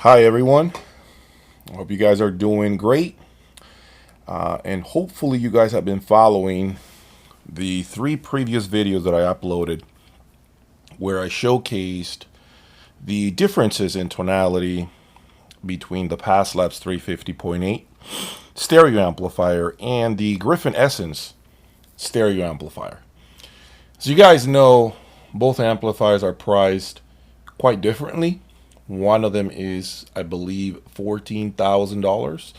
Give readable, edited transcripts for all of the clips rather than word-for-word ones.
Hi everyone, I hope you guys are doing great, and hopefully you guys have been following the three previous videos that I uploaded where I showcased the differences in tonality between the Passlabs 350.8 stereo amplifier and the Gryphon Essence stereo amplifier. As you guys know, both amplifiers are priced quite differently. One of them is, I believe, $14,000,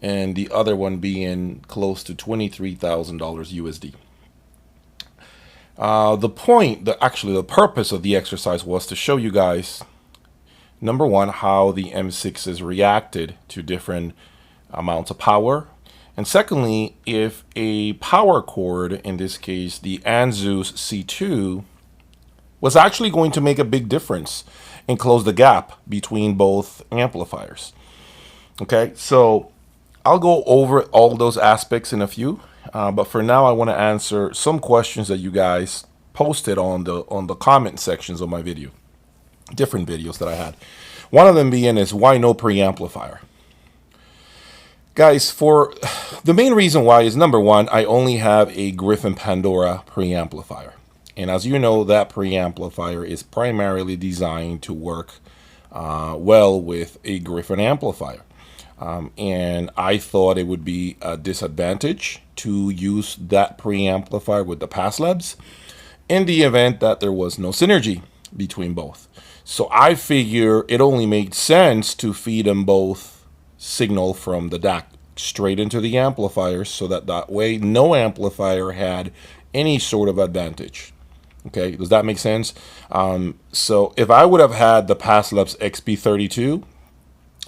and the other one being close to $23,000 USD. The purpose of the exercise was to show you guys, number one, how the M6s reacted to different amounts of power. And secondly, if a power cord, in this case the Anzus C2, was actually going to make a big difference and close the gap between both amplifiers. Okay, so I'll go over all those aspects in a few, but for now I want to answer some questions that you guys posted on the comment sections of my video, different videos that I had. One of them being is, why no preamplifier? Guys, for the main reason why is, number one, I only have a Gryphon Pandora preamplifier. And as you know, that preamplifier is primarily designed to work well with a Gryphon amplifier. And I thought it would be a disadvantage to use that preamplifier with the Passlabs in the event that there was no synergy between both. So I figure it only made sense to feed them both signal from the DAC straight into the amplifiers, so that way no amplifier had any sort of advantage. Okay, does that make sense? So if I would have had the Passlabs XP32,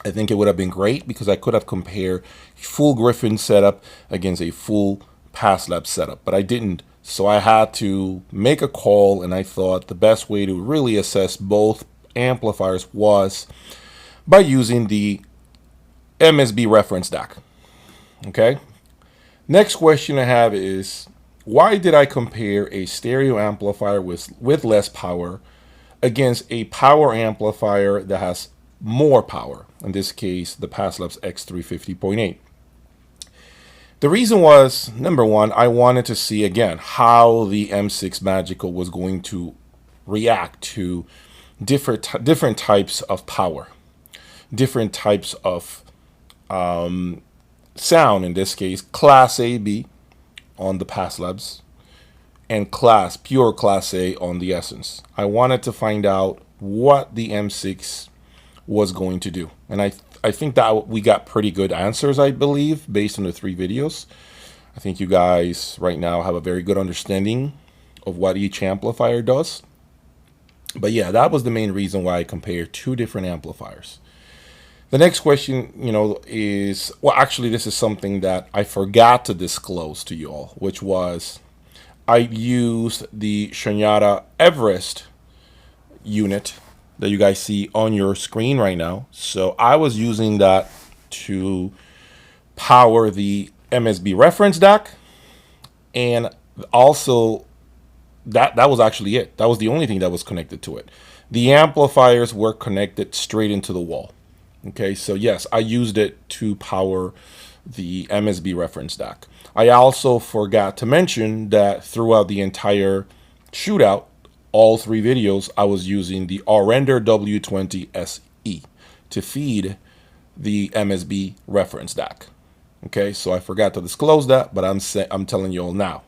I think it would have been great, because I could have compared full Gryphon setup against a full Passlabs setup, but I didn't. So I had to make a call, and I thought the best way to really assess both amplifiers was by using the MSB reference DAC. Okay. Next question I have is, why did I compare a stereo amplifier with less power against a power amplifier that has more power? In this case, the Passlabs X350.8. The reason was, number one, I wanted to see again how the M6 Magical was going to react to different types of power, different types of sound, in this case class AB on the Passlabs and pure class A on the Essence. I wanted to find out what the M6 was going to do, and I think that we got pretty good answers, I believe, based on the three videos. I think you guys right now have a very good understanding of what each amplifier does. But yeah, that was the main reason why I compared two different amplifiers. The next question, is, well, actually, this is something that I forgot to disclose to you all, which was I used the Shanyara Everest unit that you guys see on your screen right now. So I was using that to power the MSB reference DAC, and also that was actually it. That was the only thing that was connected to it. The amplifiers were connected straight into the wall. Okay, so yes, I used it to power the MSB reference DAC. I also forgot to mention that throughout the entire shootout, all three videos, I was using the Render W20 SE to feed the MSB reference DAC. Okay, so I forgot to disclose that, but I'm telling you all now.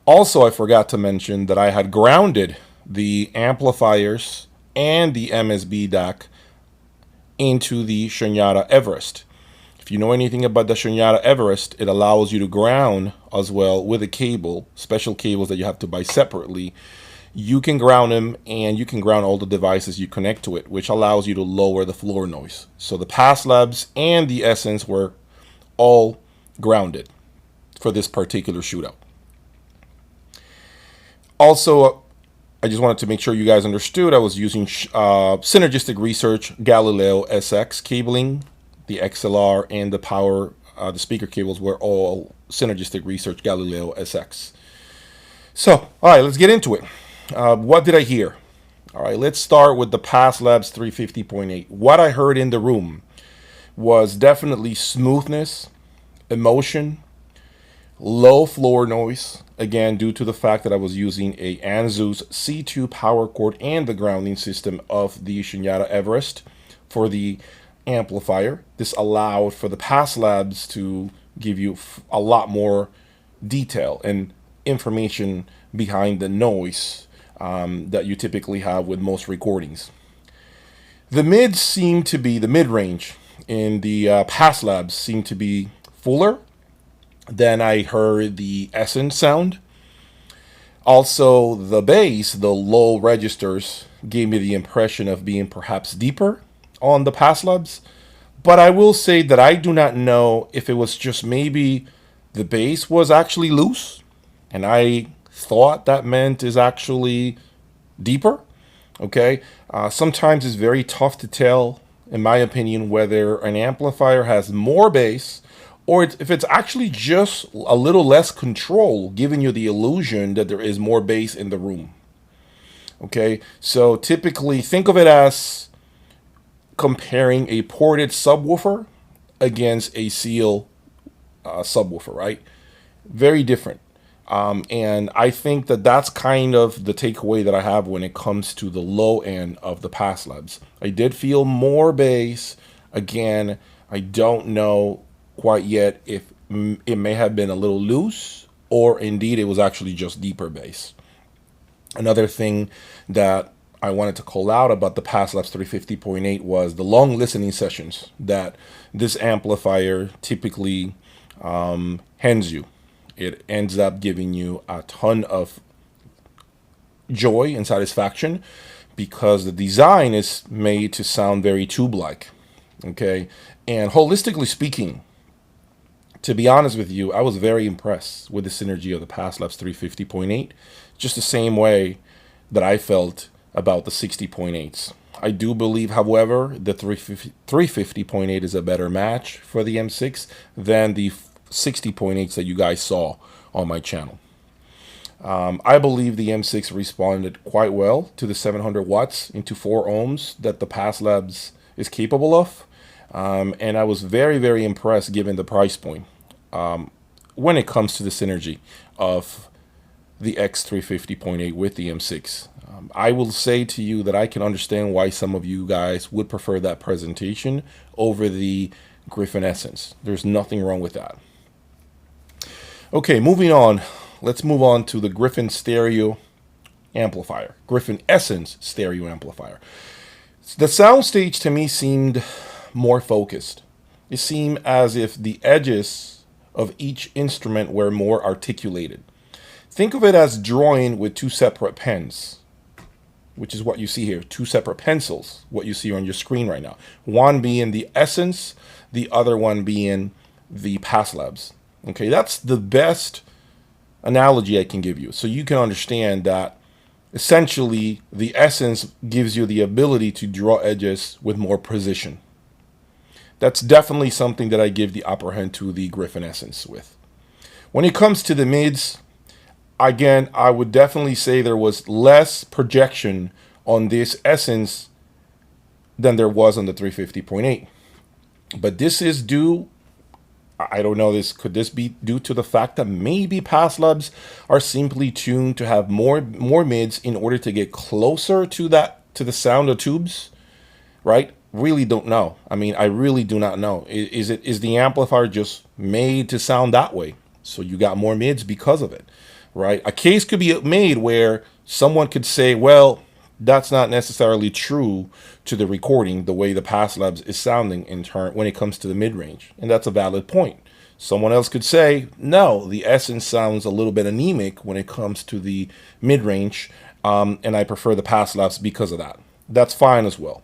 Also, I forgot to mention that I had grounded the amplifiers and the MSB DAC into the Shanyara Everest. If you know anything about the Shanyara Everest, it allows you to ground as well with a cable, special cables that you have to buy separately. You can ground them, and you can ground all the devices you connect to it, which allows you to lower the floor noise. So the Passlabs and the Essence were all grounded for this particular shootout. Also, I just wanted to make sure you guys understood I was using Synergistic Research Galileo SX cabling. The XLR and the power, the speaker cables were all Synergistic Research Galileo SX. So, all right, let's get into it. What did I hear? All right, let's start with the Pass Labs 350.8. What I heard in the room was definitely smoothness, emotion, low floor noise, again due to the fact that I was using a Anzu's C2 power cord and the grounding system of the Shinyata Everest for the amplifier. This allowed for the Pass Labs to give you a lot more detail and information behind the noise that you typically have with most recordings. The mids seem to be, the mid range in the Pass Labs seem to be fuller than I heard the Essence sound. Also, the bass, the low registers, gave me the impression of being perhaps deeper on the Pass Labs. But I will say that I do not know if it was just maybe the bass was actually loose, and I thought that meant is actually deeper. Okay, sometimes it's very tough to tell, in my opinion, whether an amplifier has more bass or if it's actually just a little less control, giving you the illusion that there is more bass in the room. Okay, so typically think of it as comparing a ported subwoofer against a seal subwoofer, right? Very different. And I think that that's kind of the takeaway that I have when it comes to the low end of the Pass Labs. I did feel more bass. Again, I don't know quite yet if it may have been a little loose or indeed it was actually just deeper bass. Another thing that I wanted to call out about the Pass Labs 350.8 was the long listening sessions that this amplifier typically hands you. It ends up giving you a ton of joy and satisfaction because the design is made to sound very tube-like. Okay, and holistically speaking, to be honest with you, I was very impressed with the synergy of the Pass Labs 350.8, just the same way that I felt about the 60.8s. I do believe, however, the 350.8 is a better match for the M6 than the 60.8s that you guys saw on my channel. I believe the M6 responded quite well to the 700 watts into 4 ohms that the Pass Labs is capable of. And I was very, very impressed given the price point when it comes to the synergy of the X350.8 with the M6. I will say to you that I can understand why some of you guys would prefer that presentation over the Gryphon Essence. There's nothing wrong with that. Okay, moving on. Let's move on to the Gryphon stereo amplifier, Gryphon Essence stereo amplifier. The soundstage to me seemed more focused. It seemed as if the edges of each instrument were more articulated. Think of it as drawing with 2 separate pens, which is what you see here, 2 separate pencils, what you see on your screen right now. One being the Essence, the other one being the Pass Labs. Okay, that's the best analogy I can give you. So you can understand that essentially the Essence gives you the ability to draw edges with more precision. That's definitely something that I give the upper hand to the Gryphon Essence with. When it comes to the mids, again, I would definitely say there was less projection on this Essence than there was on the 350.8. But this is due, I don't know, could this be due to the fact that maybe Pass Labs are simply tuned to have more mids in order to get closer to the sound of tubes, right? Really don't know. I mean, I really do not know. Is the amplifier just made to sound that way? So you got more mids because of it, right? A case could be made where someone could say, well, that's not necessarily true to the recording, the way the Pass Labs is sounding in turn when it comes to the mid-range. And that's a valid point. Someone else could say, no, the Essence sounds a little bit anemic when it comes to the mid-range, and I prefer the Pass Labs because of that. That's fine as well.